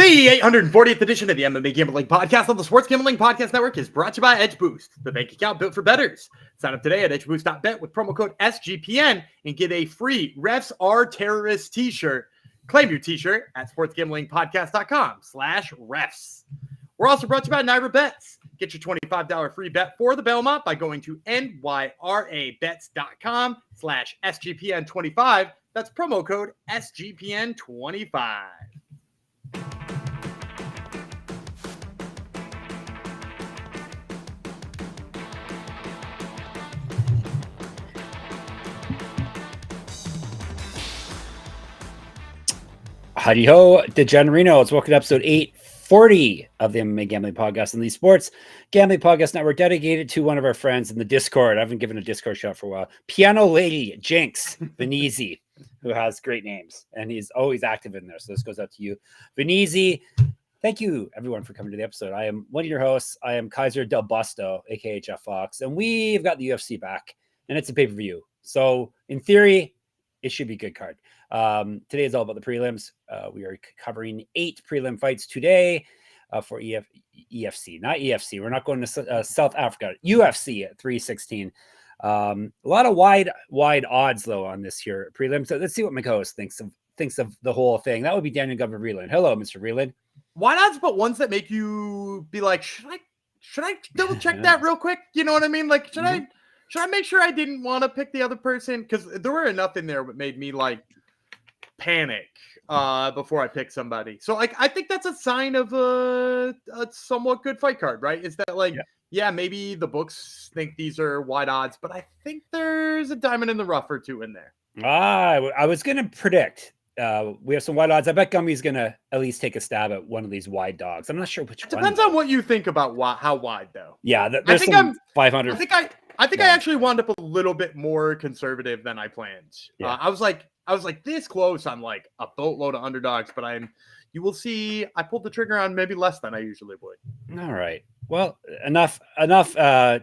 The 840th edition of the MMA Gambling Podcast on the Sports Gambling Podcast Network is brought to you by Edge Boost, the bank account built for bettors. Sign up today at edgeboost.bet with promo code SGPN and get a free Refs Are Terrorists t-shirt. Claim your t-shirt at sportsgamblingpodcast.com/refs. We're also brought to you by Naira Bets. Get your $25 free bet for the Belmont by going to nyrabets.com/SGPN25. That's promo code SGPN25. Howdy ho, DeGenerinos. Welcome to episode 840 of the MMA Gambling Podcast and the Sports Gambling Podcast Network, dedicated to one of our friends in the Discord. I haven't given a Discord shout for a while. Piano Lady Jinx Venezi, who has great names, and he's always active in there. So this goes out to you, Venezi. Thank you, everyone, for coming to the episode. I am one of your hosts. I am Kaiser Del Busto, aka Jeff Fox, and we've got the UFC back, and it's a pay-per-view. So in theory, it should be a good card. Today is all about the prelims. We are covering 8 prelim fights today for EFC, not EFC. We're not going to South Africa. UFC at 316. A lot of wide odds though on this here prelim. So let's see what my co-host thinks of the whole thing. That would be Daniel Governor Vreeland. Hello, Mr. Vreeland. Wide odds, but ones that make you be like, should I double check that real quick? You know what I mean? Like, should I make sure I didn't want to pick the other person? Because there were enough in there that made me like panic before I pick somebody. So like I think that's a sign of a somewhat good fight card, right? Is that like yeah, maybe the books think these are wide odds, but I think there's a diamond in the rough or two in there. I was gonna predict we have some wide odds. I bet Gumby's gonna at least take a stab at one of these wide dogs. I'm not sure which one. Depends on what you think about how wide though. Yeah, I think I'm 500. I think I actually wound up a little bit more conservative than I planned. Yeah. I was like this close on like a boatload of underdogs, but you will see I pulled the trigger on maybe less than I usually would. All right. Well, enough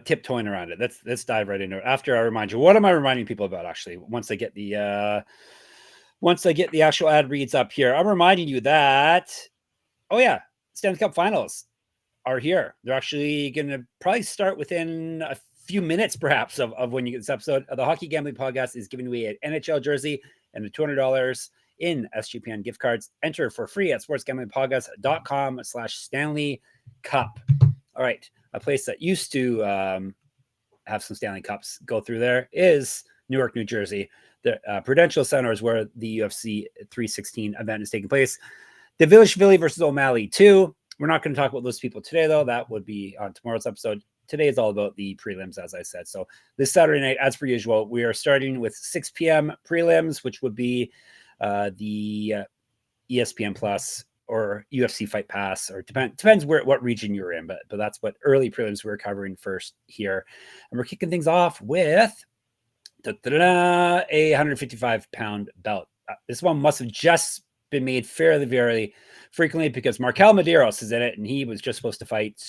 tiptoeing around it. Let's dive right into it. After I remind you, what am I reminding people about actually once I get the actual ad reads up here? I'm reminding you that Stanley Cup finals are here. They're actually going to probably start within a few minutes perhaps of when you get this episode. The Hockey Gambling Podcast is giving away an NHL jersey and a $200 in SGPN gift cards. Enter for free at sportsgamblingpodcast.com/Stanley Cup. All right. A place that used to have some Stanley Cups go through there is Newark, New Jersey. The Prudential Center is where the UFC 316 event is taking place. The Village Philly versus O'Malley 2. We're not going to talk about those people today, though. That would be on tomorrow's episode. Today is all about the prelims, as I said. So this Saturday night, as per usual, we are starting with 6 p.m. prelims, which would be the ESPN Plus or UFC Fight Pass, or depends what region you're in. But that's what early prelims we're covering first here. And we're kicking things off with a 155-pound belt. This one must have just been made fairly, very frequently because MarQuel Mederos is in it, and he was just supposed to fight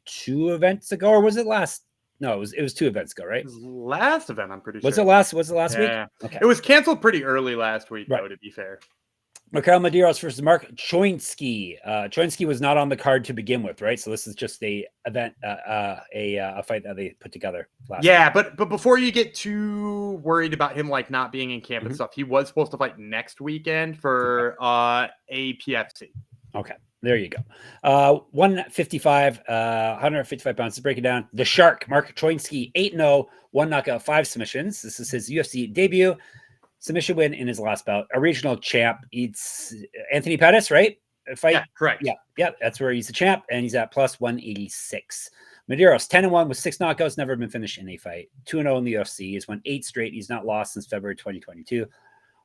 2 events ago, or was it last? No, it was 2 events ago, right? It was last event, I'm pretty sure. Was it last week? Okay. It was canceled pretty early last week, though, to be fair. MarQuel Mederos versus Choinski. Choinski was not on the card to begin with, right? So this is just a event, a fight that they put together last week. But before you get too worried about him like not being in camp and stuff, he was supposed to fight next weekend for APFC. Okay, there you go. 155 pounds. To break it down, the Shark, Mark Choinski, 8-0, 1 knockout, 5 submissions. This is his UFC debut. Submission win in his last bout. A regional champ. It's Anthony Pettis, right? Fight? Yeah, correct. Yeah, that's where he's the champ, and he's at plus 186. Mederos, 10-1 with 6 knockouts, never been finished in a fight. 2-0 in the UFC. He's won 8 straight. He's not lost since February 2022.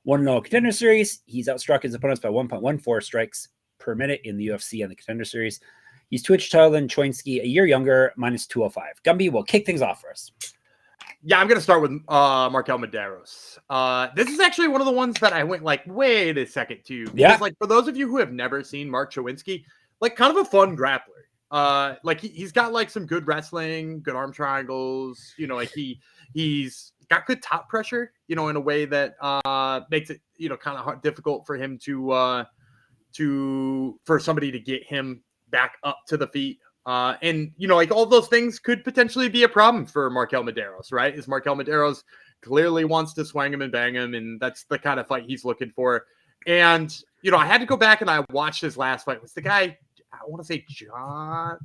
1-0 Contender Series. He's outstruck his opponents by 1.14 strikes per minute in the UFC and the Contender Series. He's Twitch taller than Choinski, a year younger, minus 205. Gumby will kick things off for us. Yeah, I'm going to start with MarQuel Mederos. This is actually one of the ones that I went like, wait a second to. Because like for those of you who have never seen Mark Choinski, like kind of a fun grappler. Like he's got like some good wrestling, good arm triangles, you know, like he's got good top pressure, you know, in a way that makes it, you know, kind of difficult for him to for somebody to get him back up to the feet. And, you know, like all those things could potentially be a problem for Markel Mederos, right? Is Markel Mederos clearly wants to swing him and bang him, and that's the kind of fight he's looking for. And, you know, I had to go back and I watched his last fight. Was the guy, I want to say John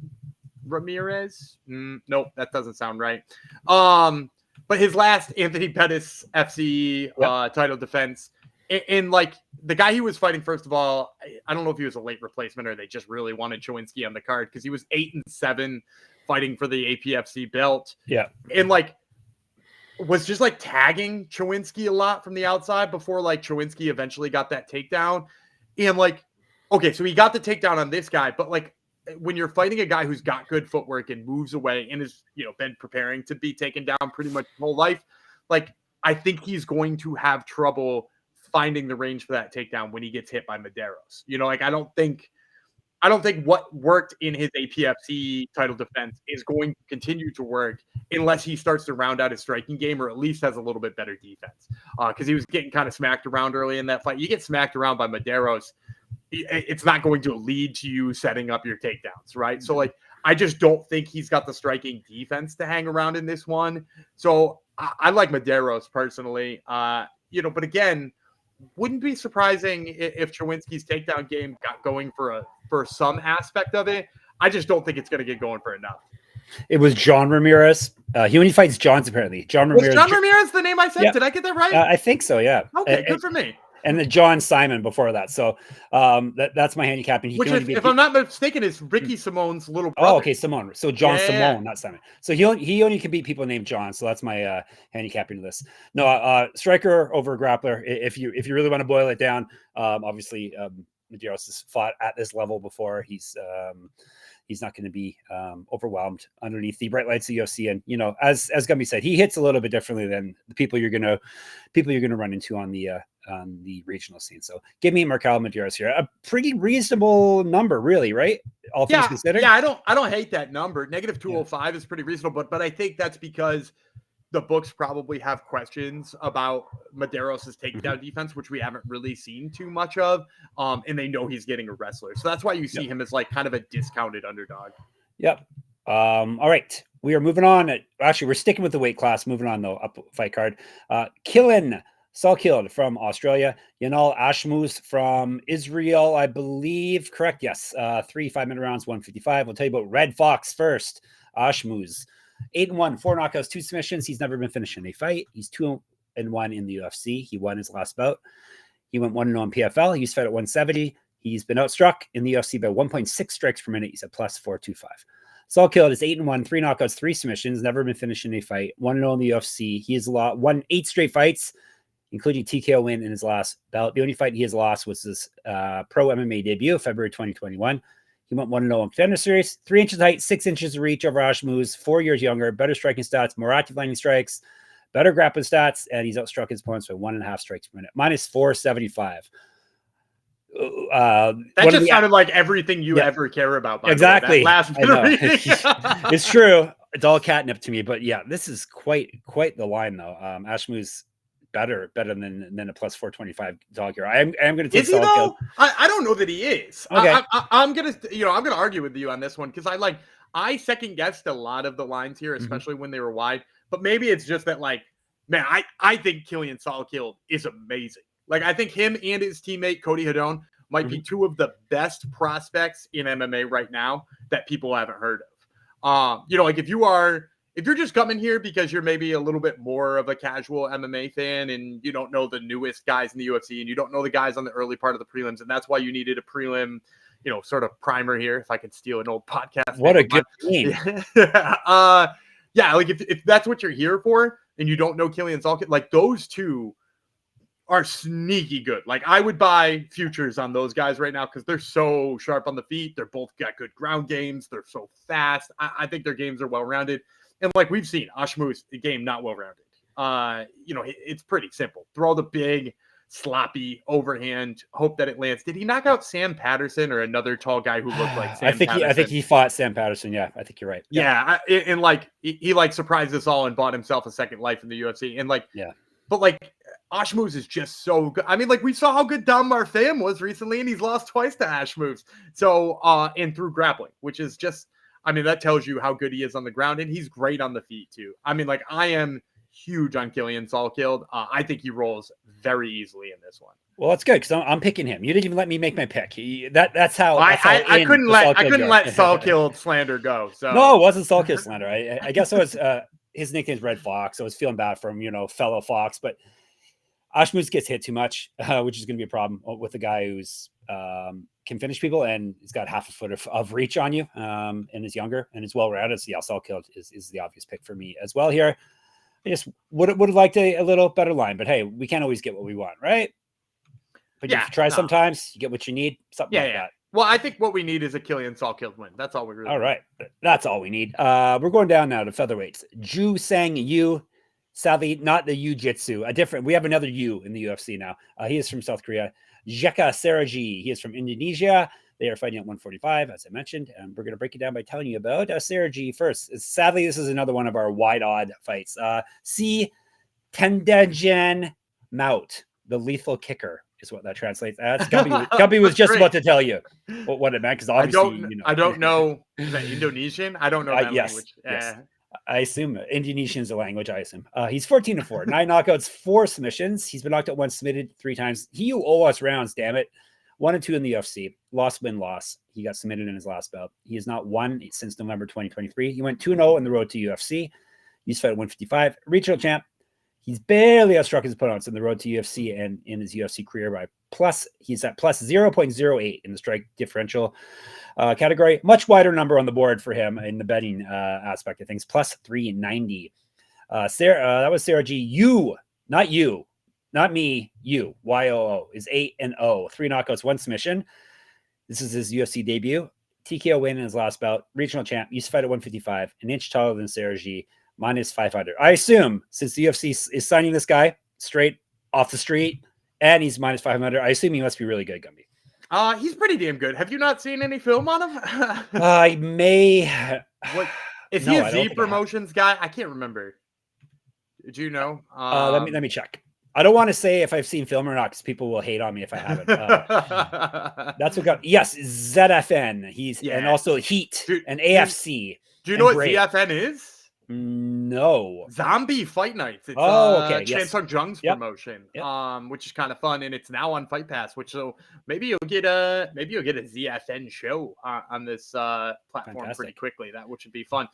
Ramirez? Nope, that doesn't sound right. But his last Anthony Pettis FC title defense, and like the guy he was fighting, first of all, I don't know if he was a late replacement or they just really wanted Choinski on the card because he was 8-7 fighting for the APFC belt. Yeah. And like was just like tagging Choinski a lot from the outside before like Choinski eventually got that takedown. And like, okay, so he got the takedown on this guy, but like when you're fighting a guy who's got good footwork and moves away and is, you know, been preparing to be taken down pretty much his whole life, like I think he's going to have trouble finding the range for that takedown when he gets hit by Mederos. You know, like I don't think what worked in his APFC title defense is going to continue to work unless he starts to round out his striking game or at least has a little bit better defense. Because he was getting kind of smacked around early in that fight. You get smacked around by Mederos, it's not going to lead to you setting up your takedowns, right? So, like, I just don't think he's got the striking defense to hang around in this one. So, I like Mederos personally. You know, but again, wouldn't be surprising if Choinski's takedown game got going for some aspect of it. I just don't think it's going to get going for enough. It was John Ramirez. He only fights Johns apparently. John Ramirez. Was John Ramirez the name I said? Yeah. Did I get that right? I think so. Yeah. Okay, good for me. And the John Simon before that. So that's my handicapping. Which, if I'm not mistaken, is Ricky Simone's little brother. Oh, okay, Simone. So John Simone, not Simon. So he only can beat people named John. So that's my handicapping to this. No, striker over grappler. If you really want to boil it down, obviously Mederos has fought at this level before. He's not going to be overwhelmed underneath the bright lights of UFC. And you know, as Gumby said, he hits a little bit differently than the people you're gonna run into on the regional scene. So give me Markel Mederos here. A pretty reasonable number, really, right? All things considered. Yeah, I don't hate that number. Negative 205 is pretty reasonable, but I think that's because the books probably have questions about Mederos' takedown defense, which we haven't really seen too much of. And they know he's getting a wrestler. So that's why you see him as like kind of a discounted underdog. Yep. All right. We are moving on. Actually, we're sticking with the weight class. Moving on, though, up fight card. Quillan, Salkilld from Australia. Yanal Ashmouz from Israel, I believe. Correct? Yes. 3 5-minute rounds, 155. We'll tell you about Red Fox first. Ashmouz. 8-1, 4 knockouts, 2 submissions. He's never been finished in a fight. He's 2-1 in the UFC. He won his last bout. He went 1-0 on PFL. He's fed at 170. He's been outstruck in the UFC by 1.6 strikes per minute. He's at plus 425. Salkilld is 8-1, 3 knockouts, 3 submissions. Never been finished in a fight. 1-0 in the UFC. He has won 8 straight fights, including TKO win in his last bout. The only fight he has lost was his pro MMA debut, February 2021. He went 1-0 in Contender Series. 3 inches height, 6 inches of reach over Ashmouz, 4 years younger, better striking stats, more active landing strikes, better grappling stats, and he's outstruck his opponents by 1.5 strikes per minute. Minus 475. That just sounded like everything you ever care about. By exactly. That last bit of reading. It's true. It's all catnip to me, but yeah, this is quite the line though. Ashmouz better than a plus 425 dog here. I'm going to take. Is he though? I don't know that he is. Okay. I'm gonna argue with you on this one because I second guessed a lot of the lines here, especially when they were wide. But maybe it's just that man, I think Killian Salkilld is amazing. Like I think him and his teammate Cody Hedon might be 2 of the best prospects in MMA right now that people haven't heard of. You know, like if you're just coming here because you're maybe a little bit more of a casual MMA fan and you don't know the newest guys in the UFC and you don't know the guys on the early part of the prelims, and that's why you needed a prelim, you know, sort of primer here, if I could steal an old podcast. What a good name. Yeah, like if that's what you're here for and you don't know Killian Salkilld, like those 2 are sneaky good. Like I would buy futures on those guys right now because they're so sharp on the feet. They're both got good ground games. They're so fast. I think their games are well-rounded. And like we've seen, Ashmouz, the game not well-rounded. You know, it's pretty simple. Throw the big, sloppy overhand, hope that it lands. Did he knock out Sam Patterson or another tall guy who looked like Sam Patterson? I think he fought Sam Patterson. Yeah, I think you're right. Yeah, and like he like surprised us all and bought himself a second life in the UFC. And like, but like Ashmouz is just so good. I mean, like we saw how good Dom Marfam was recently, and he's lost twice to Ashmouz. So, and through grappling, which is just, I mean, that tells you how good he is on the ground, and he's great on the feet too. I mean, like I am huge on Quillan Salkilld. I think he rolls very easily in this one. Well, that's good because I'm picking him. You didn't even let me make my pick. That's how. I couldn't let Salkilld slander go. So no, it wasn't Salkilld slander. I guess it was his nickname is Red Fox. I was feeling bad for him, fellow Fox. But Ashmouz gets hit too much, which is going to be a problem with a guy who's can finish people and he's got half a foot of reach on you, and is younger and is well rounded. So yeah, Salkilld is the obvious pick for me as well here. I just would have liked a little better line, but hey, we can't always get what we want, right? But yeah, you try sometimes, you get what you need, something like that. Well, I think what we need is a Quillan Salkilld win. That's all we really need. All right. That's all we need. We're going down now to featherweights. Ju Sang Yu, sadly, not the Jiu-Jitsu. We have another Yu in the UFC now. He is from South Korea. Jeka Saragih, he is from Indonesia. They are fighting at 145, as I mentioned. And we're going to break it down by telling you about Saragih first. Sadly, this is another one of our wide odd fights. C. Tendajan Maut, the lethal kicker, is what that translates as. Gumby was just about to tell you what it meant, because obviously I don't know. Is that Indonesian? I don't know that language. Yes. I assume Indonesian is a language. I assume he's 14-4, 9 knockouts, 4 submissions. He's been knocked out once, submitted 3 times. He owe us rounds. Damn it. 1-2 in the UFC. Loss, win, loss. He got submitted in his last bout. He has not won since November 2023. He went 2-0 on the road to UFC. He's fought at 155. Regional champ. He's barely outstruck his opponents in the road to UFC and in his UFC career by he's at plus 0.08 in the strike differential category. Much wider number on the board for him in the betting aspect of things, plus 390. That was Saragih. You, not you, not me, you, YOO, is 8-0. 3 knockouts, 1 submission. This is his UFC debut. TKO win in his last bout. Regional champ. Used to fight at 155, an inch taller than Saragih. Minus 500. I assume since the UFC is signing this guy straight off the street and he's minus 500, I assume he must be really good, Gumby. He's pretty damn good. Have you not seen any film on him? I may. What is he a Z Promotions guy? I can't remember. Do you know? Let me check. I don't want to say if I've seen film or not because people will hate on me if I haven't. That's what got. Yes, ZFN. And also Heat and AFC. Do you know what ZFN is? No. Zombie Fight Nights. It's okay. Chan Sung Jung's promotion. Which is kind of fun, and it's now on Fight Pass, which so maybe you'll get a ZFN show on this platform pretty quickly. That which would be fun.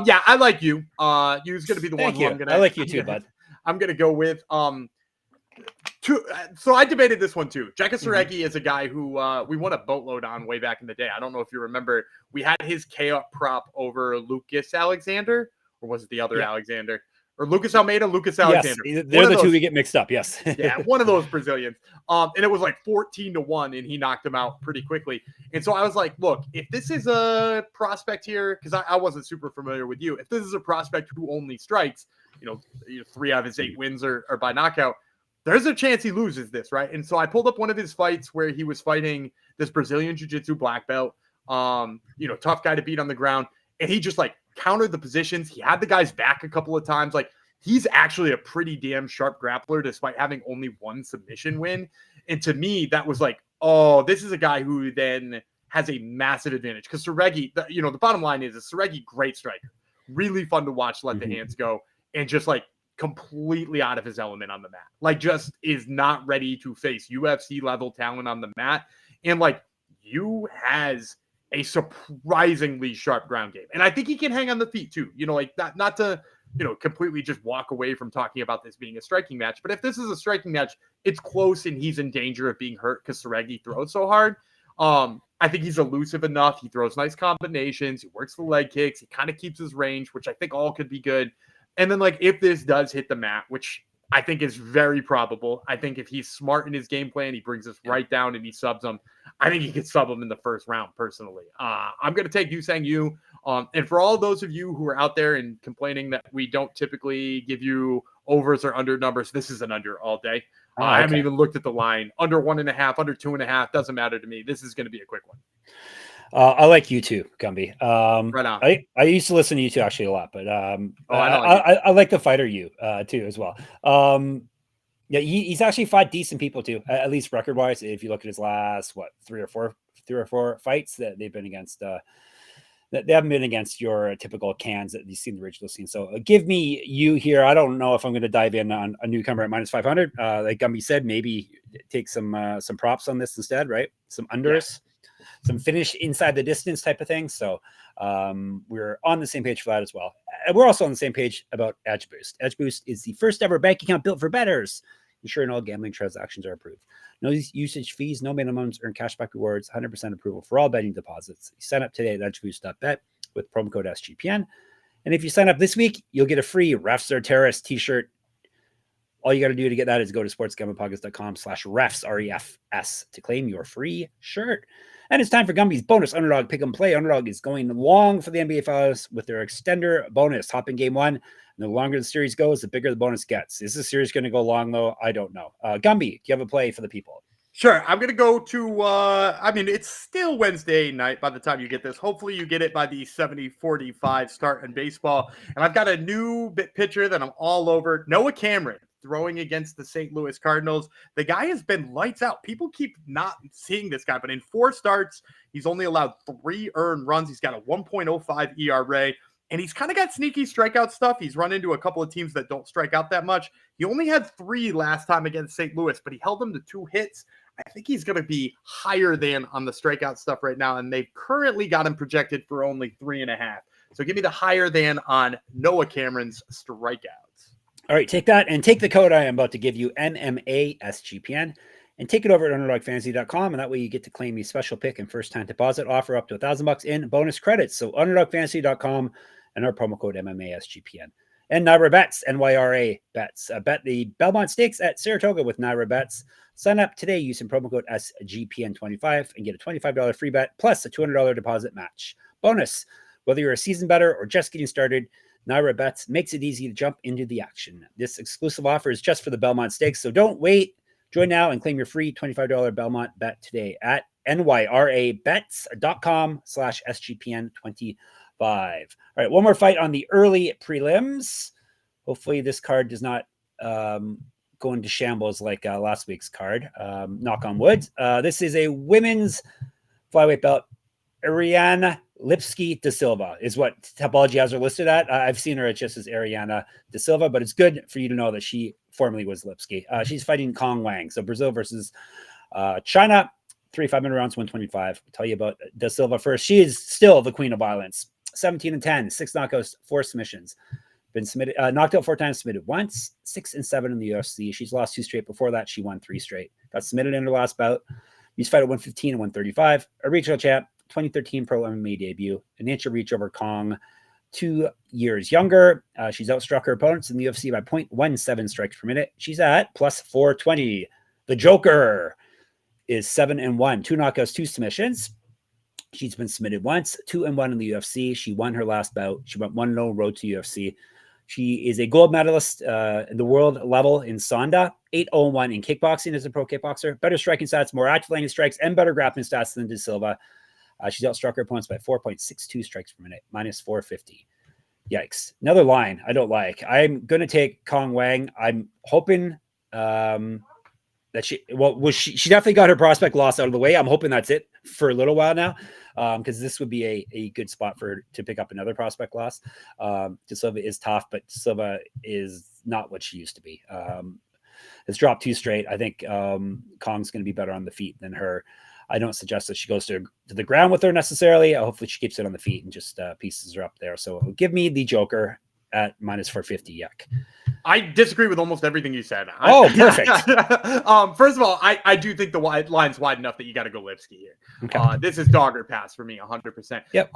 Yeah, I like you. You's gonna be the one who I'm gonna I like you too, bud. I'm gonna go with so I debated this one too. Jeka Saragih is a guy who we won a boatload on way back in the day. I don't know if you remember. We had his KO prop over Lucas Alexander. Or was it the other Alexander? Or Lucas Almeida, Lucas Alexander. Yes, they're the two we get mixed up, yes. Yeah, one of those Brazilians. And it was like 14-1, and he knocked him out pretty quickly. And so I was like, look, if this is a prospect here, because I wasn't super familiar with you, if this is a prospect who only strikes, 3 out of his 8 wins are by knockout, there's a chance he loses this, right? And so I pulled up one of his fights where he was fighting this Brazilian Jiu-Jitsu black belt, tough guy to beat on the ground, and he just countered the positions. He had the guy's back a couple of times. He's actually a pretty damn sharp grappler despite having only 1 submission win. And to me, that was this is a guy who then has a massive advantage because Saragih, the bottom line is Saragih, great striker, really fun to watch, let the hands go, and just completely out of his element on the mat. Just is not ready to face UFC level talent on the mat. And you has a surprisingly sharp ground game. And I think he can hang on the feet too. Not to, completely just walk away from talking about this being a striking match. But if this is a striking match, it's close and he's in danger of being hurt because Saragih throws so hard. I think he's elusive enough. He throws nice combinations. He works the leg kicks. He kind of keeps his range, which I think all could be good. And then if this does hit the mat, which I think is very probable. I think if he's smart in his game plan, he brings us right down and he subs him. I think he could sub him in the first round, personally. I'm going to take Yu Sang Yu. And for all those of you who are out there and complaining that we don't typically give you overs or under numbers, this is an under all day. I haven't even looked at the line. Under 1.5, under 2.5, doesn't matter to me. This is going to be a quick one. I like you too, Gumby. Right on. I used to listen to you two actually a lot, but I like the fighter you too as well. Yeah, he's actually fought decent people too, at least record wise. If you look at his last three or four fights that they've been against, they haven't been against your typical cans that you've seen the original scene. So give me you here. I don't know if I'm going to dive in on a newcomer at minus 500. Like Gumby said, maybe take some props on this instead, right? Some unders, some finish inside the distance type of thing. So we're on the same page for that as well. And we're also on the same page about Edge Boost. Edge Boost is the first ever bank account built for bettors, ensuring all gambling transactions are approved. No usage fees, no minimums, earn cashback rewards, 100% approval for all betting deposits. You sign up today at edgeboost.bet with promo code SGPN. And if you sign up this week, you'll get a free Refs Are Terrorists t-shirt. All you got to do to get that is go to sportsgamblingpodcast.com/refs, REFS, to claim your free shirt. And it's time for Gumby's bonus underdog pick and play. Underdog is going long for the NBA Finals with their extender bonus. Hop in game one. And the longer the series goes, the bigger the bonus gets. Is this series going to go long, though? I don't know. Gumby, do you have a play for the people? Sure. I'm going to go to, it's still Wednesday night by the time you get this. Hopefully you get it by the 70-45 start in baseball. And I've got a new pitcher that I'm all over. Noah Cameron throwing against the St. Louis Cardinals. The guy has been lights out. People keep not seeing this guy, but in 4 starts, he's only allowed 3 earned runs. He's got a 1.05 ERA. And he's kind of got sneaky strikeout stuff. He's run into a couple of teams that don't strike out that much. He only had 3 last time against St. Louis, but he held them to 2 hits. I think he's going to be higher than on the strikeout stuff right now. And they've currently got him projected for only 3.5. So give me the higher than on Noah Cameron's strikeouts. All right, take that and take the code I am about to give you, MMASGPN, and take it over at underdogfantasy.com. And that way you get to claim the special pick and first time deposit offer up to $1,000 in bonus credits. So underdogfantasy.com and our promo code MMASGPN. And Naira Bets, NYRA Bets. Bet the Belmont Stakes at Saratoga with Naira Bets. Sign up today using promo code SGPN25 and get a $25 free bet plus a $200 deposit match. Bonus, whether you're a seasoned bettor or just getting started, Naira Bets makes it easy to jump into the action. This exclusive offer is just for the Belmont Stakes, so don't wait. Join now and claim your free $25 Belmont bet today at nyrabets.com/SGPN25. All right, one more fight on the early prelims. Hopefully this card does not go into shambles like last week's card. Knock on wood. This is a women's flyweight belt. Ariane Lipski de Silva is what Topology has her listed at. I've seen her just as Ariana de Silva, but it's good for you to know that she formerly was Lipski. She's fighting Cong Wang. So Brazil versus China, 3 5-minute rounds, 125. I'll tell you about de Silva first. She is still the queen of violence. 17-10, 6 knockouts, 4 submissions. Been submitted, knocked out 4 times, submitted once, 6-7 in the UFC. She's lost 2 straight. Before that, she won 3 straight. Got submitted in her last bout. Used to fight at 115 and 135. A regional champ. 2013 pro MMA debut, an inch of reach over Cong, 2 years younger. She's outstruck her opponents in the UFC by 0.17 strikes per minute. She's at plus 420. The Joker is 7-1, 2 knockouts, 2 submissions. She's been submitted once, 2-1 in the UFC. She won her last bout. She went 1-0 road to UFC. She is a gold medalist in the world level in Sonda, 8-0-1 in kickboxing as a pro kickboxer. Better striking stats, more active landing strikes, and better grappling stats than de Silva. She's outstruck her opponents by 4.62 strikes per minute, minus 450. Yikes. Another line I don't like. I'm going to take Cong Wang. I'm hoping that she definitely got her prospect loss out of the way. I'm hoping that's it for a little while now, because this would be a good spot for her to pick up another prospect loss. De Silva is tough, but Silva is not what she used to be. It's dropped 2 straight. I think Kong's going to be better on the feet than her. I don't suggest that she goes to the ground with her necessarily. Hopefully she keeps it on the feet and just pieces her up there. So give me the Joker at minus 450. Yuck. I disagree with almost everything you said. Perfect. First of all, I do think the line's wide enough that you got to go Lipski here. Okay. This is dog or pass for me, 100%. Yep.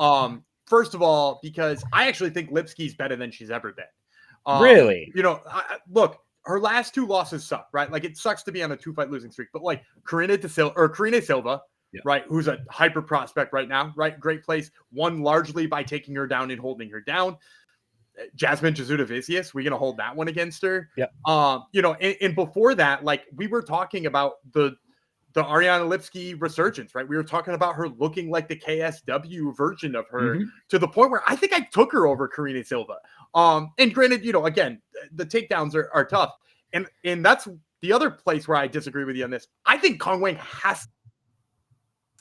First of all, because I actually think Lipski's better than she's ever been. Really? Look, her last 2 losses suck, right? Like, it sucks to be on a 2-fight losing streak, but like Karine Silva, yeah, right, who's a hyper prospect right now, right? Great place, won largely by taking her down and holding her down. Jasmine Jasudavicius, we're gonna hold that one against her. Yeah. And before that, like, we were talking about the Ariane Lipski resurgence, right? We were talking about her looking like the KSW version of her, to the point where I think I took her over Karine Silva. And granted, again, the takedowns are tough. And that's the other place where I disagree with you on this, I think Cong Wang has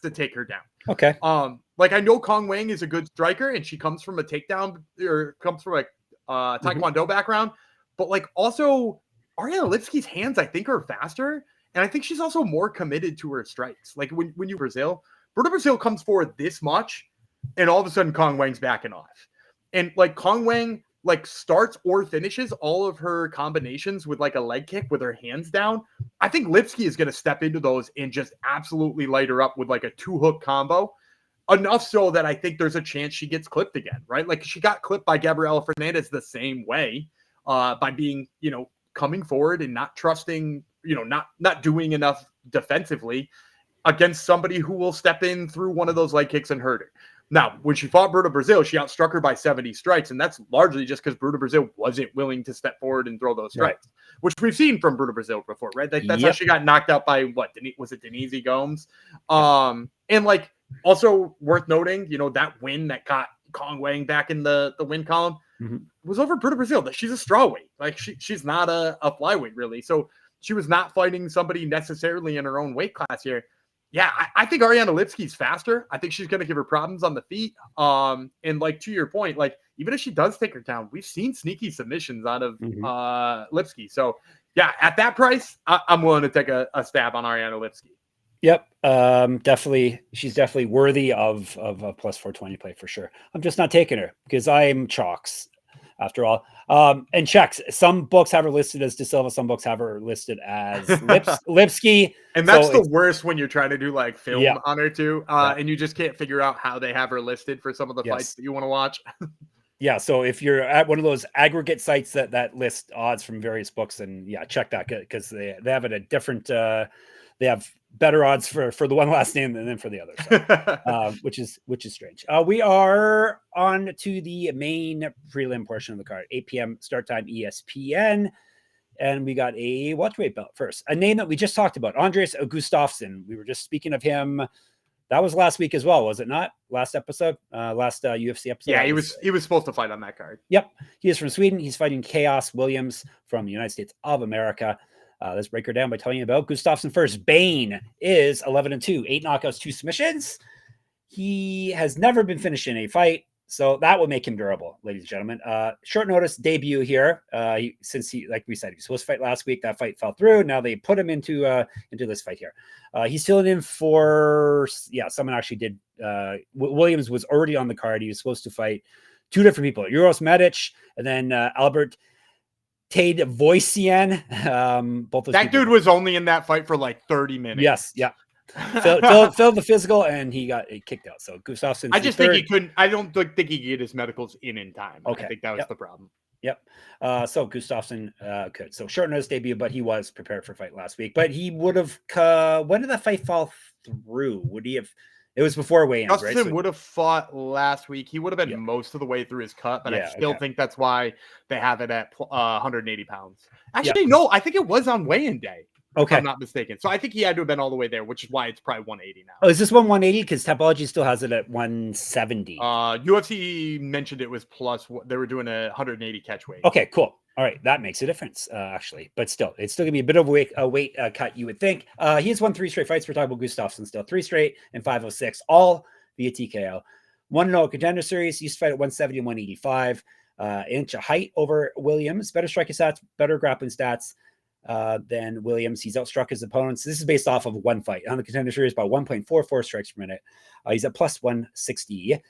to take her down. Okay. Like I know Cong Wang is a good striker and she comes from a takedown or comes from a Taekwondo background, but like also Ariane Lipski's hands, I think, are faster. And I think she's also more committed to her strikes. Like when you Bruno Brazil comes forward this much, and all of a sudden Cong Wang's backing off. And like Cong Wang like starts or finishes all of her combinations with like a leg kick with her hands down. I think Lipski is going to step into those and just absolutely light her up with like a 2-hook combo. Enough so that I think there's a chance she gets clipped again, right? Like she got clipped by Gabriela Fernandez the same way by being, coming forward and not trusting, not doing enough defensively against somebody who will step in through one of those leg kicks and hurt her. Now, when she fought Bruno Brazil, she outstruck her by 70 strikes, and that's largely just because Bruno Brazil wasn't willing to step forward and throw those strikes, which we've seen from Bruno Brazil before, right? That's how she got knocked out by was it Denise Gomes? And like also worth noting, that win that got Cong Wang back in the win column was over Bruno Brazil. That she's a strawweight, like she's not a flyweight really, so she was not fighting somebody necessarily in her own weight class here. Yeah, I think Ariane Lipski's faster. I think she's going to give her problems on the feet. And like to your point, like even if she does take her down, we've seen sneaky submissions out of Lipski. So yeah, at that price, I'm willing to take a stab on Ariane Lipski. Yep, definitely. She's definitely worthy of a plus 420 play for sure. I'm just not taking her because I'm chalks after all. And checks. Some books have her listed as De Silva. Some books have her listed as Lipski. And that's the worst when you're trying to do like film on her too. And you just can't figure out how they have her listed for some of the fights that you want to watch. Yeah. So if you're at one of those aggregate sites that list odds from various books, then check that because they have it a different, they have better odds for the one last name than for the other, so, which is strange. We are on to the main prelim portion of the card, 8 p.m. start time ESPN, and we got a welterweight belt first. A name that we just talked about, Andreas Gustafsson. We were just speaking of him. That was last week as well, was it not? Last episode, last UFC episode. Yeah, he was supposed to fight on that card. Yep, he is from Sweden. He's fighting Khaos Williams from the United States of America. Let's break her down by telling you about Gustafsson first. Bane is 11-2, 8 knockouts, 2 submissions. He has never been finished in a fight, so that will make him durable, ladies and gentlemen. Short notice debut here. Since he, like we said, he was supposed to fight last week. That fight fell through. Now they put him into this fight here. He's filling in for someone actually did. Williams was already on the card. He was supposed to fight 2 different people, Uros Medic and then Albert Tade Voisian. Both those that dude was only in that fight for like 30 minutes. Yes, yeah. Filled the physical and he got kicked out. So Gustafsson. I just think he couldn't. I don't think he could get his medicals in time. Okay, I think that was the problem. Yep. So Gustafsson could. So short notice debut, but he was prepared for fight last week. But he would have. When did that fight fall through? Would he have? It was before weigh-ins, right? Gustafsson would have fought last week. He would have been most of the way through his cut, but I still think that's why they have it at 180 pounds. Actually, no, I think it was on weigh-in day. Okay. If I'm not mistaken. So I think he had to have been all the way there, which is why it's probably 180 now. Oh, is this 180? Because Tapology still has it at 170. UFC mentioned it was plus. They were doing a 180 catch weight. Okay, cool. All right, that makes a difference, actually. But still, it's still gonna be a bit of a weight cut, you would think. He has won 3 straight fights. We're talking about Gustafsson still 3 straight and 506, all via TKO. 1-0 contender series. Used to fight at 170 and 185. Inch of height over Williams. Better striking stats, better grappling stats than Williams. He's outstruck his opponents. This is based off of one fight on the contender series by 1.44 strikes per minute. He's at plus 160.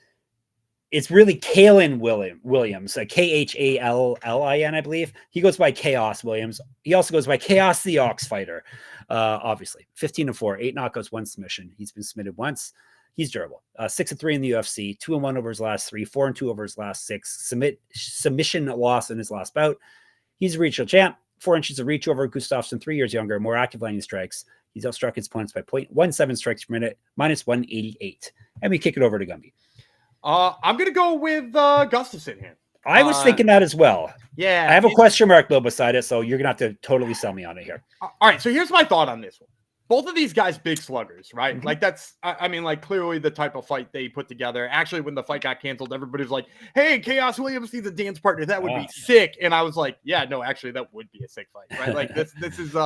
It's really Quillan Williams, Khallin, I believe. He goes by Khaos Williams. He also goes by Khaos the Ox Fighter. Obviously, 15-4, 8 knockouts, 1 submission. He's been submitted once. He's durable. 6-3 in the UFC, 2-1 over his last 3, 4-2 over his last 6. Submission loss in his last bout. He's a regional champ. 4 inches of reach over Gustafsson, 3 years younger, more active landing strikes. He's outstruck his opponents by 0.17 strikes per minute, minus 188. And we kick it over to Gumby. I'm going to go with Gustafsson here. I was thinking that as well. Yeah. I have a question mark, though, beside it, so you're going to have to totally sell me on it here. All right, so here's my thought on this one. Both of these guys, big sluggers, right? Mm-hmm. Like that's, I mean, like clearly the type of fight they put together. Actually, when the fight got canceled, everybody was like, hey, Khaos Williams needs a dance partner. That would be sick. And I was like, yeah, no, actually, that would be a sick fight, right? Like this is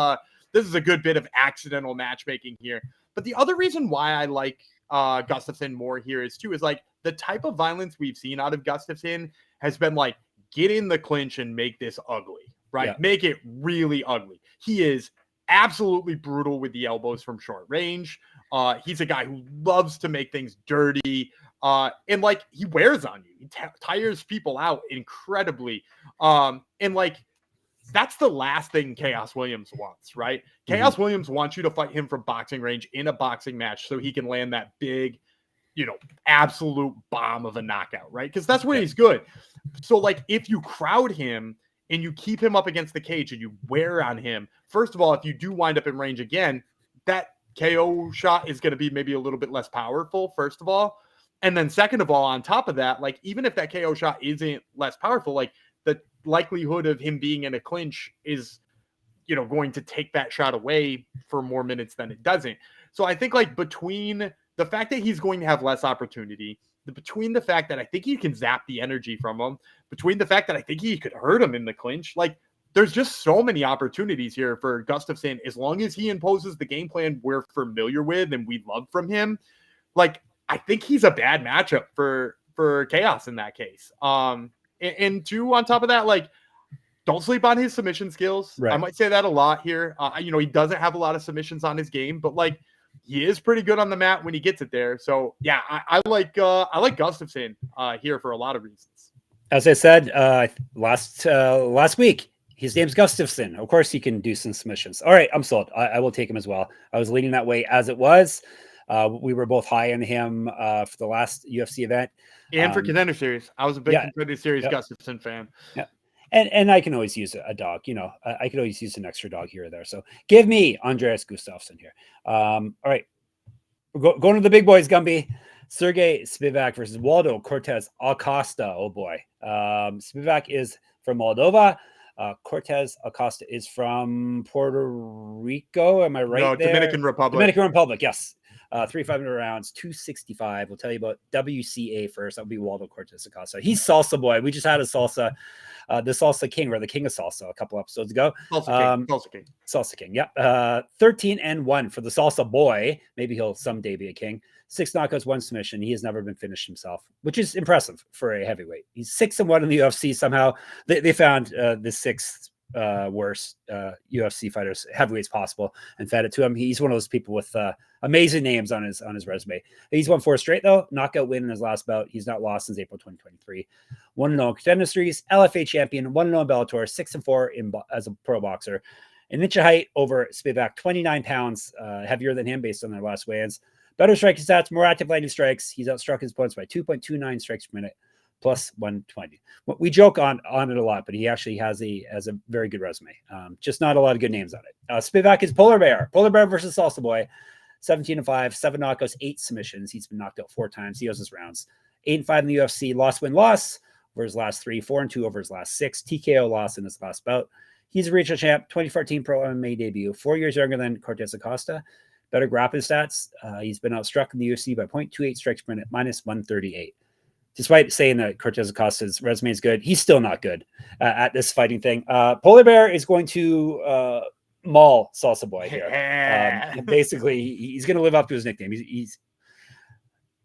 this is a good bit of accidental matchmaking here. But the other reason why I like Gustafsson more here is like the type of violence we've seen out of Gustafsson has been like, get in the clinch and make this ugly, right? Yeah. Make it really ugly. He is absolutely brutal with the elbows from short range. He's a guy who loves to make things dirty. And like he wears on you. He tires people out incredibly. And like that's the last thing Khaos Williams wants, right? Khaos Williams wants you to fight him from boxing range in a boxing match so he can land that big, absolute bomb of a knockout, right? Because that's where he's good. So like if you crowd him and you keep him up against the cage and you wear on him, first of all, if you do wind up in range again, that KO shot is going to be maybe a little bit less powerful, first of all. And then second of all, on top of that, like even if that KO shot isn't less powerful, like the likelihood of him being in a clinch is, going to take that shot away for more minutes than it doesn't. So I think like between the fact that he's going to have less opportunity, between the fact that I think he can zap the energy from him, between the fact that I think he could hurt him in the clinch, like there's just so many opportunities here for Gustafsson, as long as he imposes the game plan we're familiar with and we love from him. Like, I think he's a bad matchup for Khaos in that case. And two, on top of that, like, don't sleep on his submission skills. Right. I might say that a lot here. He doesn't have a lot of submissions on his game, but like he is pretty good on the mat when he gets it there. So yeah, I like Gustafsson here for a lot of reasons. As I said last week, his name's Gustafsson. Of course, he can do some submissions. All right, I'm sold. I will take him as well. I was leaning that way as it was. We were both high on him for the last UFC event. And for Contender Series. I was a big Contender Series Gustafsson fan. Yeah. And I can always use a dog, I could always use an extra dog here or there. So give me Andreas Gustafsson here. All right. We're going to the big boys, Gumby. Serghei Spivac versus Waldo Cortes-Acosta. Oh boy. Spivac is from Moldova. Cortes-Acosta is from Puerto Rico. Am I right? No, there? Dominican Republic. Dominican Republic, yes. 3,500 rounds, 265. We'll tell you about WCA first. That'll be Waldo Cortes-Acosta. He's salsa boy. We just had a salsa, the salsa king, or the king of salsa, a couple episodes ago. Salsa king. Yep. 13-1 for the salsa boy. Maybe he'll someday be a king. 6 knockouts, 1 submission. He has never been finished himself, which is impressive for a heavyweight. He's 6-1 in the UFC. Somehow they found the 6th worst UFC fighters, heavyweights possible, and fed it to him. He's one of those people with amazing names on his resume. He's won 4 straight though. Knockout win in his last bout. He's not lost since April 2023. 1-0 Contender Series, LFA champion, 1-0 Bellator, 6-4 as a pro boxer. An inch of height over Spivac, 29 pounds heavier than him based on their last weigh-ins. Better striking stats, more active landing strikes. He's outstruck his opponents by 2.29 strikes per minute. Plus 120. We joke on it a lot, but he actually has a very good resume. Just not a lot of good names on it. Spivac is Polar Bear versus Salsa Boy. 17-5, 7 knockouts, 8 submissions. He's been knocked out 4 times. He has his rounds. 8-5 in the UFC. Loss over his last 3. 4-2 over his last 6. TKO loss in his last bout. He's a regional champ. 2014 pro MMA debut. 4 years younger than Cortes-Acosta. Better grappling stats. He's been outstruck in the UFC by 0.28 strikes per minute, minus 138. Despite saying that Cortes-Acosta's resume is good, he's still not good at this fighting thing. Polar Bear is going to maul Salsa Boy here. Basically, he's going to live up to his nickname. He's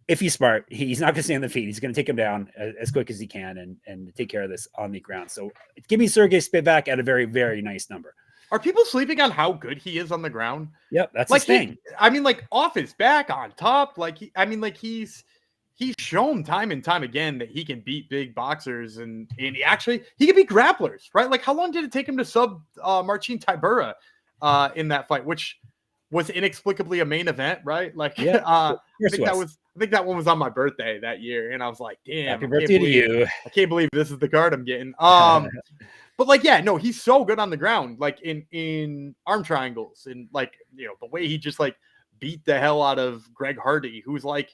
if he's smart, he's not going to stay on the feet. He's going to take him down as quick as he can and take care of this on the ground. So give me Serghei Spivac at a very, very nice number. Are people sleeping on how good he is on the ground? Yep, that's like his thing. Off his back, on top. He's shown time and time again that he can beat big boxers and he can beat grapplers, right? Like, how long did it take him to sub Marcin Tybura in that fight, which was inexplicably a main event, right? Like, yeah, I think that one was on my birthday that year, and I was like, damn, happy birthday to you. I can't believe this is the card I'm getting. But like, yeah, no, he's so good on the ground, like in arm triangles, and like, the way he just like beat the hell out of Greg Hardy, who's like,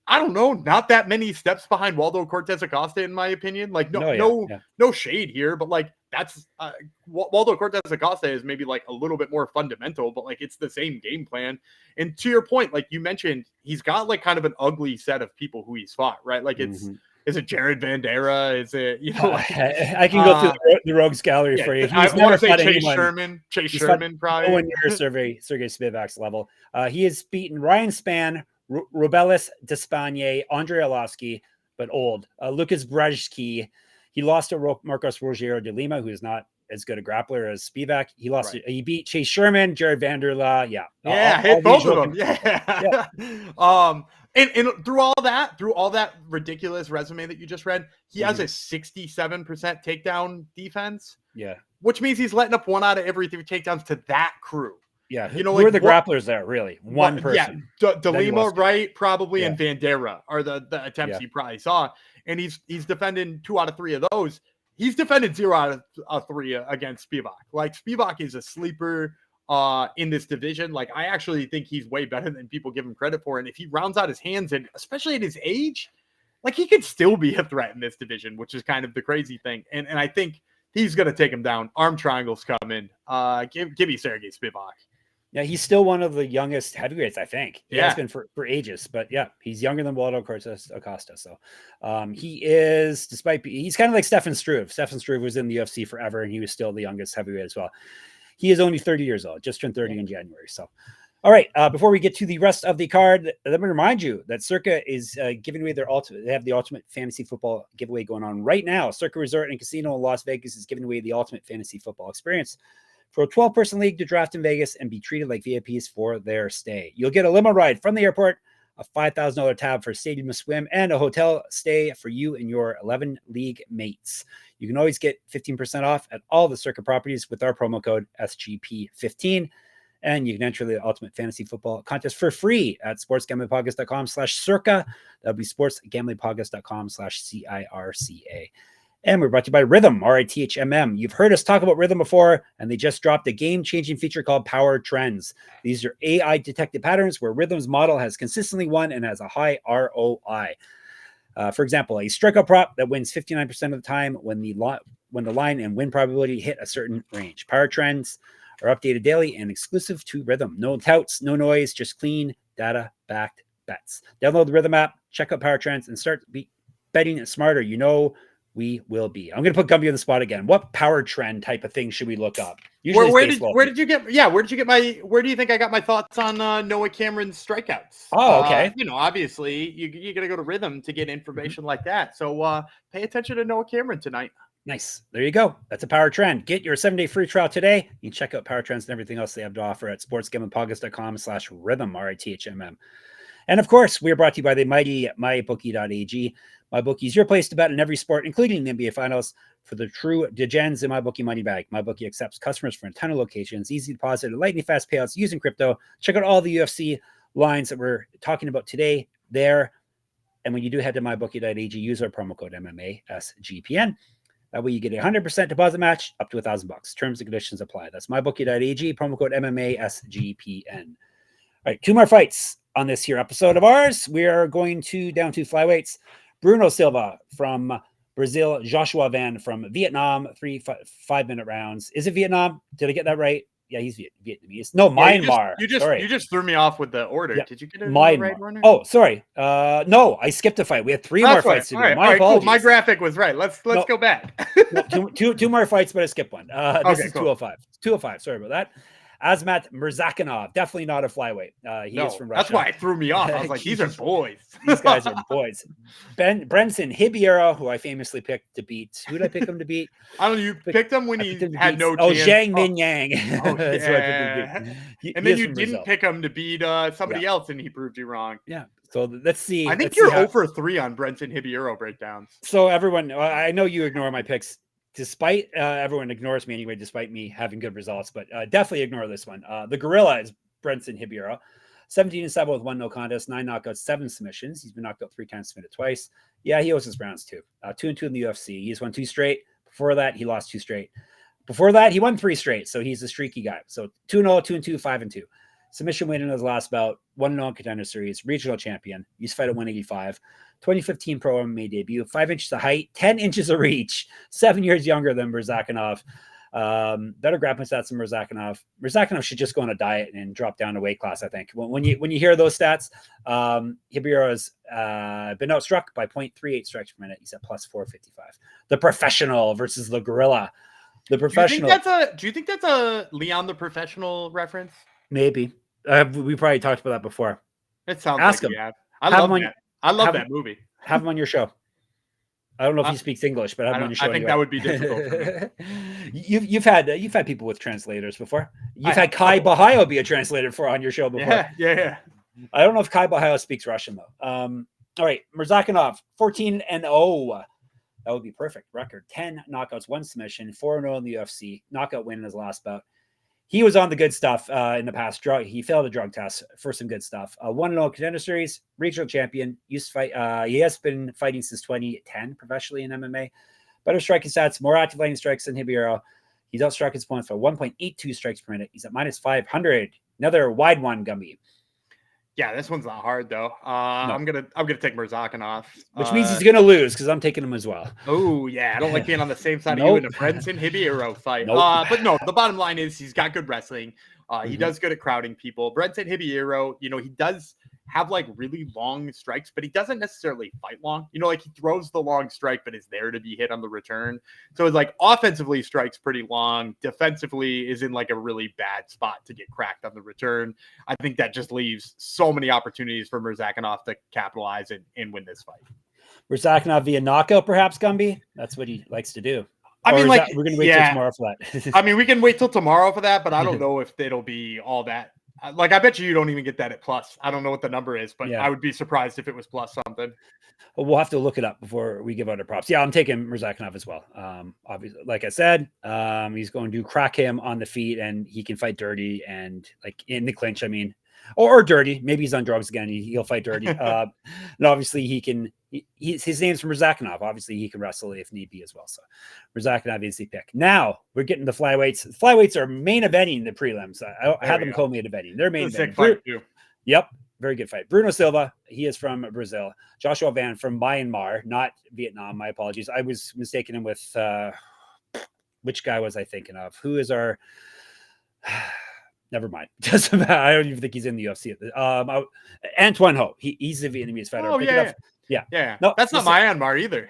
I don't know, not that many steps behind Waldo Cortes-Acosta, in my opinion. Like, no shade here, but like that's Waldo Cortes-Acosta is maybe like a little bit more fundamental, but like it's the same game plan. And to your point, like you mentioned, he's got like kind of an ugly set of people who he's fought, right? Like it's Is it Jared Vandera? Is it, I can go through the rogues gallery for you. I want to say Chase Sherman. Chase Sherman, probably. No one near Serghei Spivac's level. He has beaten Ryan Spann, Robelis Despagne, Andre Arlovsky, but old. Lucas Brzeski. He lost to Marcos Rogero de Lima, who is not as good a grappler as Spivac. He lost. He beat Chase Sherman, Jared Vanderla. Yeah, hit both of them. Yeah. And through all that ridiculous resume that you just read, he has a 67% takedown defense. Yeah, which means he's letting up 1 out of every 3 takedowns to that crew. Yeah, who are the grapplers there? Really, one person. Yeah, De Lima, right? Probably, and Vandera are the attempts he probably saw, and he's defending 2 out of 3 of those. He's defended 0 out of 3 against Spivac. Like, Spivac is a sleeper in this division. Like, I actually think he's way better than people give him credit for. And if he rounds out his hands, and especially at his age, like, he could still be a threat in this division, which is kind of the crazy thing. And I think he's going to take him down. Arm triangles coming. Give me Serghei Spivac. Yeah, he's still one of the youngest heavyweights, I think. He has been for ages, but yeah, he's younger than Waldo Cortes-Acosta. So he's kind of like Stefan Struve. Stefan Struve was in the UFC forever, and he was still the youngest heavyweight as well. He is only 30 years old, just turned 30 in January. So, all right, before we get to the rest of the card, let me remind you that Circa is giving away their ultimate. They have the ultimate fantasy football giveaway going on right now. Circa Resort and Casino in Las Vegas is giving away the ultimate fantasy football experience for a 12-person league to draft in Vegas and be treated like VIPs for their stay. You'll get a limo ride from the airport, a $5,000 tab for a stadium swim, and a hotel stay for you and your 11 league mates. You can always get 15% off at all the Circa properties with our promo code SGP15. And you can enter the Ultimate Fantasy Football Contest for free at sportsgamblingpodcast.com/circa. That'll be sportsgamblingpodcast.com/CIRCA. And we're brought to you by Rhythm, RITHMM. You've heard us talk about Rhythm before, and they just dropped a game-changing feature called Power Trends. These are AI-detected patterns where Rhythm's model has consistently won and has a high ROI. For example, a strikeout prop that wins 59% of the time when the line and win probability hit a certain range. Power Trends are updated daily and exclusive to Rhythm. No touts, no noise, just clean, data-backed bets. Download the Rhythm app, check out Power Trends, and start betting smarter. You know we will be. I'm going to put Gumby on the spot again. What power trend type of thing should we look up? Usually where do you think I got my thoughts on Noah Cameron's strikeouts? Oh, okay. Obviously you got to go to Rhythm to get information like that. So pay attention to Noah Cameron tonight. Nice. There you go. That's a power trend. Get your 7-day free trial today. You can check out Power Trends and everything else they have to offer at sportsgamblingpodcast.com/rhythm, RITHMM. And of course, we are brought to you by the mighty mybookie.ag. MyBookie is your place to bet in every sport, including the NBA Finals. For the true degens in MyBookie money bag, MyBookie accepts customers from a ton of locations, easy deposit, and lightning fast payouts using crypto. Check out all the UFC lines that we're talking about today there. And when you do head to mybookie.ag, use our promo code MMASGPN. That way you get a 100% deposit match up to $1,000. Terms and conditions apply. That's mybookie.ag, promo code MMASGPN. All right, 2 more fights on this here episode of ours. We are going down to flyweights. Bruno Silva from Brazil, Joshua Van from Vietnam, 3 5-minute rounds. Is it Vietnam? Did I get that right? Yeah, he's Vietnamese. No, Myanmar. You just threw me off with the order. Yeah. Did you get it in the right order? Oh, sorry. No, I skipped a fight. We had 3 more fights to do. All right, cool. My graphic was right. Let's go back. two more fights, but I skipped one. This is cool. 205. 205. Sorry about that. Azamat Murzakanov, definitely not a flyweight. He is from Russia. That's why it threw me off. I was like, these are boys. These guys are boys. Brendson Ribeiro, who I famously picked to beat. Who did I pick him to beat? I don't know. You picked him when he had no chance. Oh, Zhang Min Yang. That's who I picked him to beat. And then you didn't pick him to beat somebody else, and he proved you wrong. Yeah. So let's see. I think you're 0 for 3 on Brendson Ribeiro breakdowns. So everyone, I know you ignore my picks. Despite everyone ignores me anyway, despite me having good results, but definitely ignore this one. The gorilla is Brendson Ribeiro, 17-7 with 1 no contest, 9 knockouts, 7 submissions. He's been knocked out 3 times, submitted twice. Yeah, he owes his rounds too. 2-2 in the UFC. He's won 2 straight. Before that, he lost 2 straight. Before that, he won 3 straight. So he's a streaky guy. So 2-0, 2-2, 5-2. Submission win in his last bout, 1-0 contender series, regional champion. He's fight at 185. 2015 pro MMA debut, 5 inches of height, 10 inches of reach, 7 years younger than Murzakanov. Better grappling stats than Murzakanov. Murzakanov should just go on a diet and drop down a weight class, I think. When you hear those stats, Ribeiro's been outstruck by 0.38 strikes per minute. He's at plus 455. The professional versus the gorilla. The professional. Do you think that's a Leon the Professional reference? Maybe. We probably talked about that before. It sounds Ask like him. Yeah. I love that. I love that movie. Have him on your show. I don't know if he speaks English, but have him on your show. I think that would be difficult for me. You've had people with translators before. You've had Kai Bahayo be a translator on your show before. Yeah. I don't know if Kai Bahayo speaks Russian though. All right, Murzakanov, 14-0. That would be perfect record. 10 knockouts, 1 submission, 4-0 in the UFC. Knockout win in his last bout. He was on the good stuff in the past. He failed a drug test for some good stuff. 1-0 contender series, regional champion. Used to fight. He has been fighting since 2010 professionally in MMA. Better striking stats, more active landing strikes than Ribeiro. He's outstruck his opponents for 1.82 strikes per minute. He's at minus 500. Another wide one, Gumby. Yeah, this one's not hard though. No. I'm gonna take Murzakanov, which means he's gonna lose because I'm taking him as well. Oh yeah, I don't like being on the same side of you in a Brendson Ribeiro fight. But no, the bottom line is he's got good wrestling. He does good at crowding people. Brendson Ribeiro, he does have like really long strikes, but he doesn't necessarily fight long. Like he throws the long strike, but is there to be hit on the return. So it's like offensively strikes pretty long. Defensively is in like a really bad spot to get cracked on the return. I think that just leaves so many opportunities for Murzakanov to capitalize and win this fight. Murzakanov via knockout, perhaps, Gumby? That's what he likes to do. I mean, like, we're going to wait till tomorrow for that. I mean, we can wait till tomorrow for that, but I don't know if it'll be all that. Like, I bet you don't even get that at plus. I don't know what the number is, but I would be surprised if it was plus something. Well, we'll have to look it up before we give out our props. Yeah, I'm taking Murzakanov as well. Obviously, like I said, he's going to crack him on the feet, and he can fight dirty and like in the clinch. I mean, or dirty. Maybe he's on drugs again. He'll fight dirty. And obviously, he can. His name's Murzakanov. Obviously, he can wrestle if need be as well. So, Murzakanov is the pick. Now we're getting the flyweights. The flyweights are main eventing the prelims. I had them co-main eventing. They're main eventing. Fight too. Yep, very good fight. Bruno Silva. He is from Brazil. Joshua Van from Myanmar, not Vietnam. My apologies. I was mistaking him with which guy was I thinking of? Who is our? Never mind. Doesn't matter. I don't even think he's in the UFC. Antoine Ho. He's a Vietnamese fighter. Oh yeah. No, that's not Myanmar either.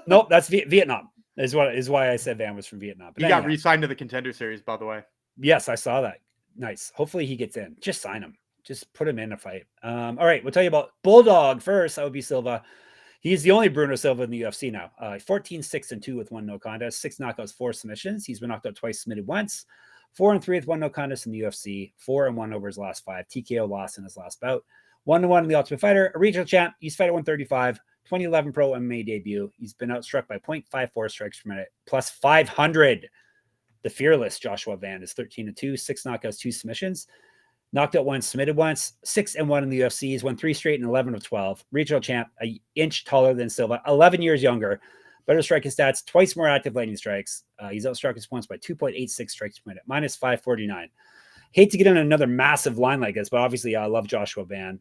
no, that's Vietnam. Is why I said Van was from Vietnam. But he got re-signed to the Contender Series, by the way. Yes, I saw that. Nice. Hopefully he gets in. Just sign him. Just put him in a fight. All right, we'll tell you about Bulldog first. That would be Silva. He's the only Bruno Silva in the UFC now. 14-6-2 with 1 no contest, 6 knockouts, 4 submissions. He's been knocked out twice, submitted once. 4-3 with 1 no contest in the UFC. 4-1 over his last 5. TKO loss in his last bout. 1-1 in the Ultimate Fighter. A regional champ. He's fight at 135. 2011 pro MMA debut. He's been outstruck by 0.54 strikes per minute. Plus 500. The fearless Joshua Van is 13-2. 6 knockouts, 2 submissions. Knocked out once, submitted once. 6-1 in the UFC. He's won 3 straight and 11 of 12. Regional champ, an inch taller than Silva. 11 years younger. Better striking stats. Twice more active landing strikes. He's outstruck his opponents by 2.86 strikes per minute. Minus 549. Hate to get in another massive line like this, but obviously I love Joshua Van.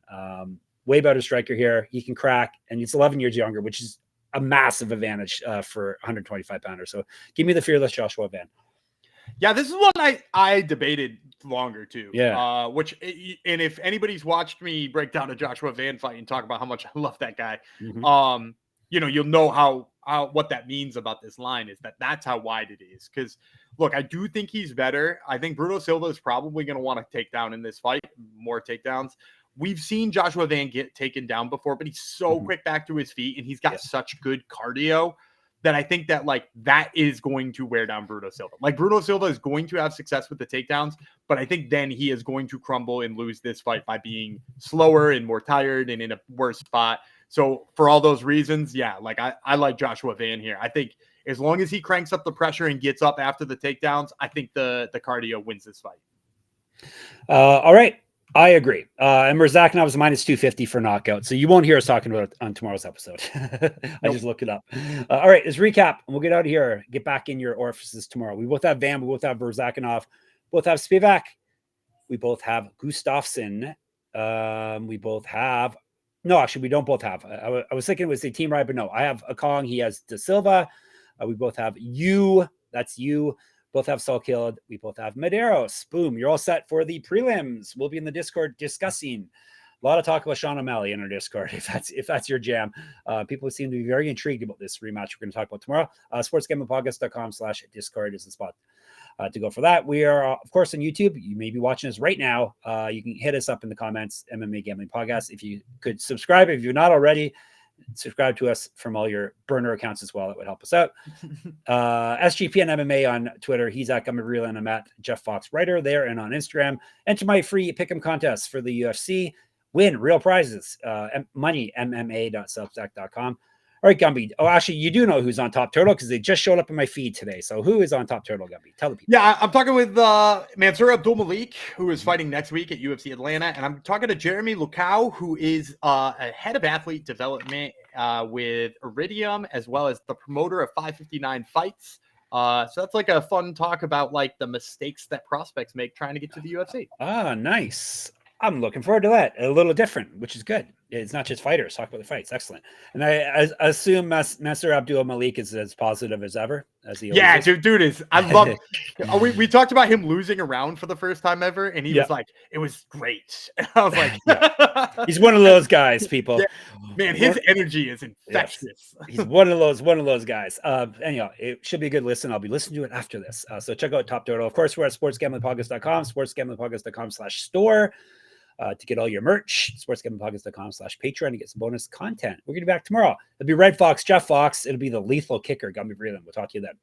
Way better striker here. He can crack, and he's 11 years younger, which is a massive advantage for 125 pounders. So give me the fearless Joshua Van. Yeah, this is one I debated longer too. Yeah. And if anybody's watched me break down a Joshua Van fight and talk about how much I love that guy, you'll know how what that means about this line is that's how wide it is. Because look, I do think he's better. I think Bruno Silva is probably going to want to take down in this fight, more takedowns. We've seen Joshua Van get taken down before, but he's so quick back to his feet, and he's got such good cardio that I think that that is going to wear down Bruno Silva. Like Bruno Silva is going to have success with the takedowns, but I think then he is going to crumble and lose this fight by being slower and more tired and in a worse spot. So for all those reasons, I like Joshua Van here. I think as long as he cranks up the pressure and gets up after the takedowns, I think the cardio wins this fight. All right. I agree. And Murzakanov was minus 250 for knockout. So you won't hear us talking about it on tomorrow's episode. I just looked it up. All right, let's recap. And we'll get out of here. Get back in your orifices tomorrow. We both have Van. We both have Murzakanov. Both have Spivac. We both have Gustafsson. We both have... No, actually, we don't both have. I was thinking it was a team ride, but no. I have a Cong. He has De Silva. We both have you. That's you. both have Salkilld. We both have Mederos. Boom, you're all set for the prelims. We'll be in the Discord discussing. A lot of talk about Sean O'Malley in our Discord, if that's your jam. People seem to be very intrigued about this rematch we're going to talk about tomorrow. sportsgamblingpodcast.com/Discord is the spot to go for that. We are, of course, on YouTube. You may be watching us right now. You can hit us up in the comments, MMA Gambling Podcast. If you could subscribe, if you're not already, subscribe to us from all your burner accounts as well. It would help us out. SGPN MMA on Twitter. He's at Gamble, and I'm at Jeff Fox Writer there and on Instagram. Enter my free pick'em contest for the UFC. Win real prizes. Money, MMA.substack.com. All right, Gumby. Oh, actually, you do know who's on Top Turtle because they just showed up in my feed today. So who is on Top Turtle, Gumby? Tell the people. Yeah, I'm talking with Mansour Abdul-Malik, who is fighting next week at UFC Atlanta. And I'm talking to Jeremy Lukau, who is a head of athlete development with Iridium, as well as the promoter of 559 Fights. So that's like a fun talk about like the mistakes that prospects make trying to get to the UFC. Ah, nice. I'm looking forward to that. A little different, which is good. It's not just fighters. Talk about the fights. Excellent. And I assume Mansour Abdul-Malik is as positive as ever. As he yeah, dude is. I love. we talked about him losing a round for the first time ever, and he was like, "It was great." And I was like, "He's one of those guys, people." Yeah. Man, his energy is infectious. Yes. He's one of those guys. Anyhow, it should be a good listen. I'll be listening to it after this. So check out Top Turtle. Of course, we're at sportsgamblingpodcast.com, sportsgamblingpodcast.com/store. To get all your merch, sportsgamblingpodcast.com/Patreon to get some bonus content. We're going to be back tomorrow. It'll be Red Fox, Jeff Fox. It'll be the lethal kicker, Gumby Breland. We'll talk to you then.